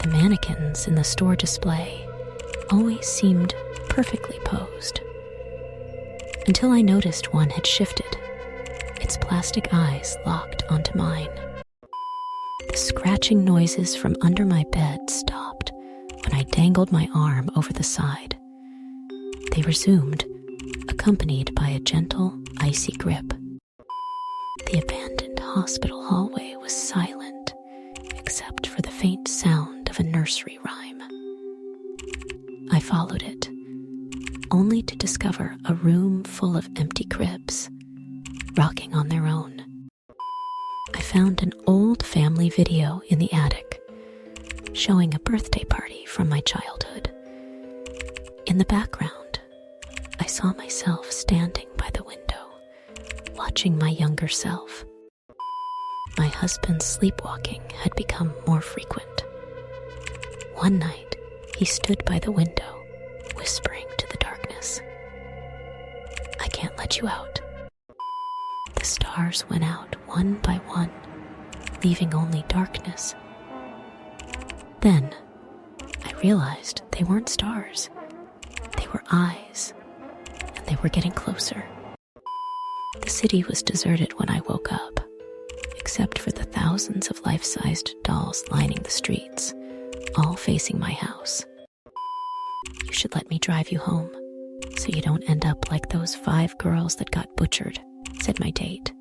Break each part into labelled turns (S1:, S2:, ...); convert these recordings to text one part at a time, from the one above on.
S1: The mannequins in the store display always seemed perfectly posed, until I noticed one had shifted, its plastic eyes locked onto mine. The scratching noises from under my bed stopped when I dangled my arm over the side. They resumed, accompanied by a gentle, icy grip. The abandoned hospital hallway was silent, except for the faint sound of a nursery rhyme. I followed it, only to discover a room full of empty cribs, rocking on their own. I found an old family video in the attic, showing a birthday party from my childhood. In the background, I saw myself standing by the window, watching my younger self. My husband's sleepwalking had become more frequent. One night, he stood by the window, whispering to the darkness, "I can't let you out." The stars went out one by one, leaving only darkness. Then, I realized they weren't stars. They were eyes, and they were getting closer. The city was deserted when I woke up, except for the thousands of life-sized dolls lining the streets, all facing my house. "You should let me drive you home, so you don't end up like those 5 girls that got butchered," said my date.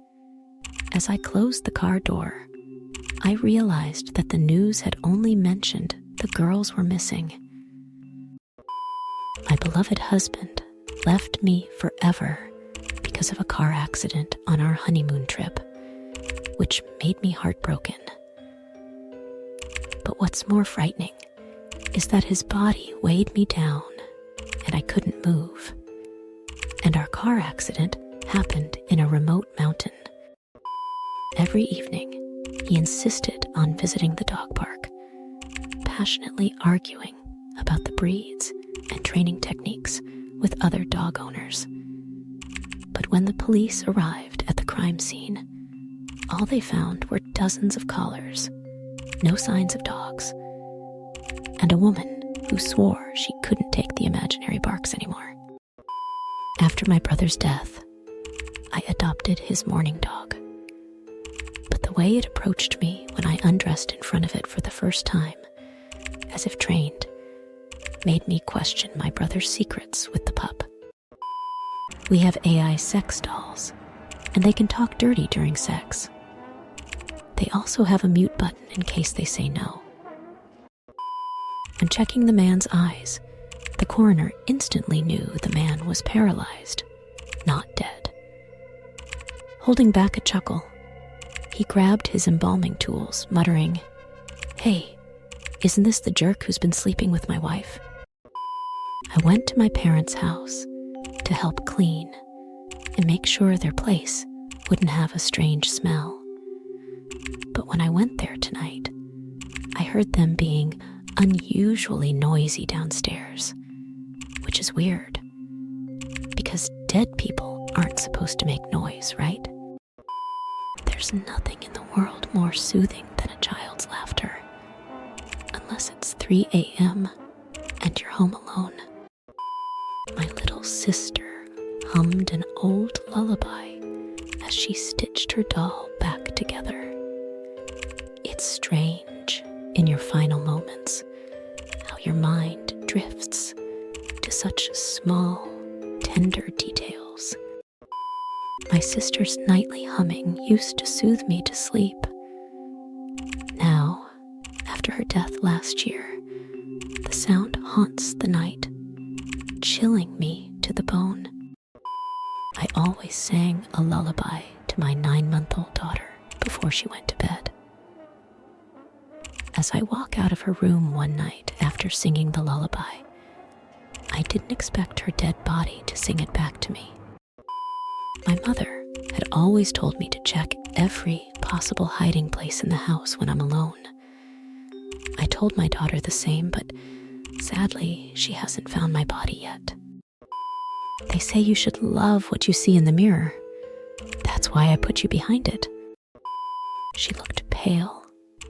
S1: As I closed the car door, I realized that the news had only mentioned the girls were missing. My beloved husband left me forever because of a car accident on our honeymoon trip, which made me heartbroken. But what's more frightening is that his body weighed me down and I couldn't move. And our car accident happened in a remote mountain. Every evening, he insisted on visiting the dog park, passionately arguing about the breeds and training techniques with other dog owners. But when the police arrived at the crime scene, all they found were dozens of collars, no signs of dogs, and a woman who swore she couldn't take the imaginary barks anymore. After my brother's death, I adopted his mourning dog. But the way it approached me when I undressed in front of it for the first time, as if trained, made me question my brother's secrets with the pup. We have AI sex dolls, and they can talk dirty during sex. They also have a mute button in case they say no. When checking the man's eyes, the coroner instantly knew the man was paralyzed, not dead. Holding back a chuckle, he grabbed his embalming tools, muttering, "Hey, isn't this the jerk who's been sleeping with my wife?" I went to my parents' house to help clean and make sure their place wouldn't have a strange smell. But when I went there tonight, I heard them being unusually noisy downstairs, which is weird, because dead people aren't supposed to make noise, right? There's nothing in the world more soothing than a child's laughter, unless it's 3 a.m. and you're home alone. My little sister hummed an old lullaby as she stitched her doll back together. It's strange, in your final moments, how your mind drifts to such small, tender details. My sister's nightly humming used to soothe me to sleep. Now, after her death last year, the sound haunts the night, chilling me to the bone. I always sang a lullaby to my 9-month-old daughter before she went to bed. As I walk out of her room one night after singing the lullaby, I didn't expect her dead body to sing it back to me. My mother had always told me to check every possible hiding place in the house when I'm alone. I told my daughter the same, but sadly, she hasn't found my body yet. They say you should love what you see in the mirror. That's why I put you behind it. She looked pale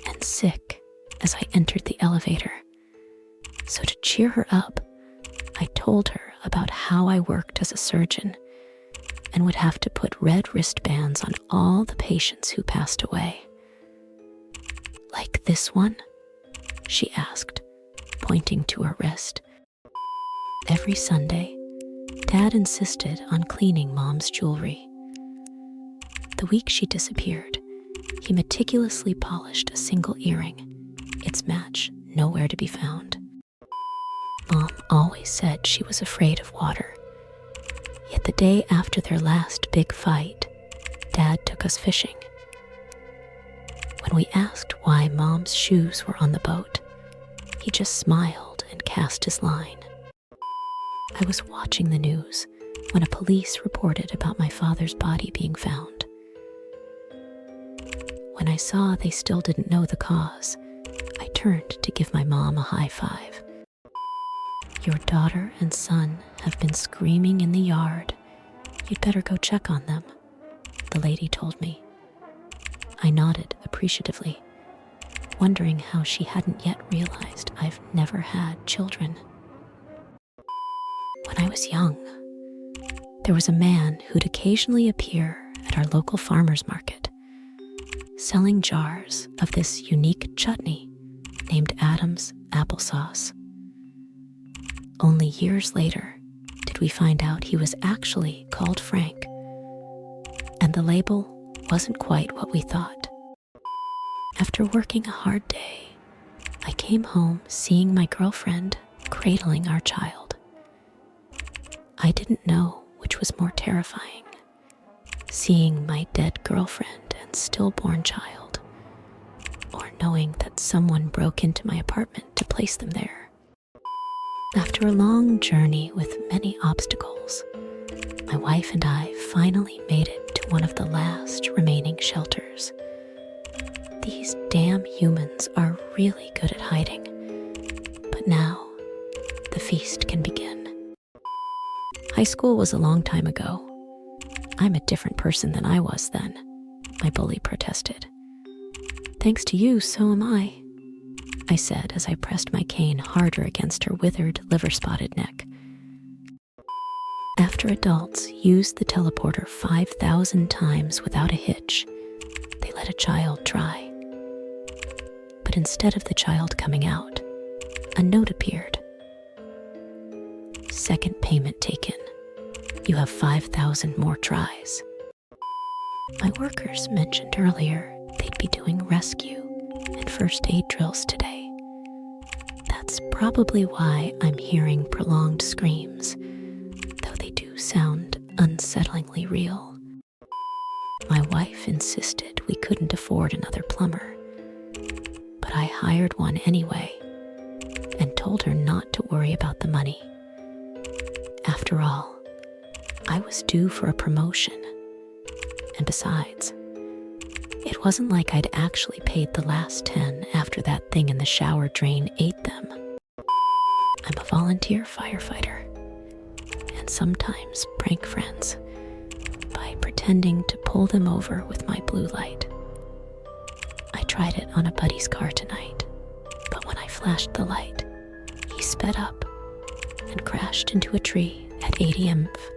S1: and sick as I entered the elevator. So to cheer her up, I told her about how I worked as a surgeon and would have to put red wristbands on all the patients who passed away. "Like this one?" she asked, pointing to her wrist. Every Sunday, Dad insisted on cleaning Mom's jewelry. The week she disappeared, he meticulously polished a single earring, its match nowhere to be found. Mom always said she was afraid of water. Yet the day after their last big fight, Dad took us fishing. When we asked why Mom's shoes were on the boat, he just smiled and cast his line. I was watching the news when a police reported about my father's body being found. When I saw they still didn't know the cause, I turned to give my mom a high five. "Your daughter and son have been screaming in the yard. You'd better go check on them," the lady told me. I nodded appreciatively, wondering how she hadn't yet realized I've never had children. When I was young, there was a man who'd occasionally appear at our local farmer's market, selling jars of this unique chutney named Adam's applesauce. Only years later did we find out he was actually called Frank, and the label wasn't quite what we thought. After working a hard day, I came home seeing my girlfriend cradling our child. I didn't know which was more terrifying, seeing my dead girlfriend and stillborn child, or knowing that someone broke into my apartment to place them there. After a long journey with many obstacles, my wife and I finally made it to one of the last remaining shelters. These damn humans are really good at hiding, but now the feast can begin. High school was a long time ago. I'm a different person than I was then, my bully protested. "Thanks to you, so am I said as I pressed my cane harder against her withered, liver-spotted neck. After adults used the teleporter 5,000 times without a hitch, they let a child try. But instead of the child coming out, a note appeared. "Second payment taken. You have 5,000 more tries." My workers mentioned earlier they'd be doing rescue and first aid drills today. That's probably why I'm hearing prolonged screams, though they do sound unsettlingly real. My wife insisted we couldn't afford another plumber, but I hired one anyway and told her not to worry about the money. After all, I was due for a promotion, and besides, it wasn't like I'd actually paid the last 10 after that thing in the shower drain ate them. I'm a volunteer firefighter, and sometimes prank friends by pretending to pull them over with my blue light. I tried it on a buddy's car tonight, but when I flashed the light, he sped up and crashed into a tree at 80 mph.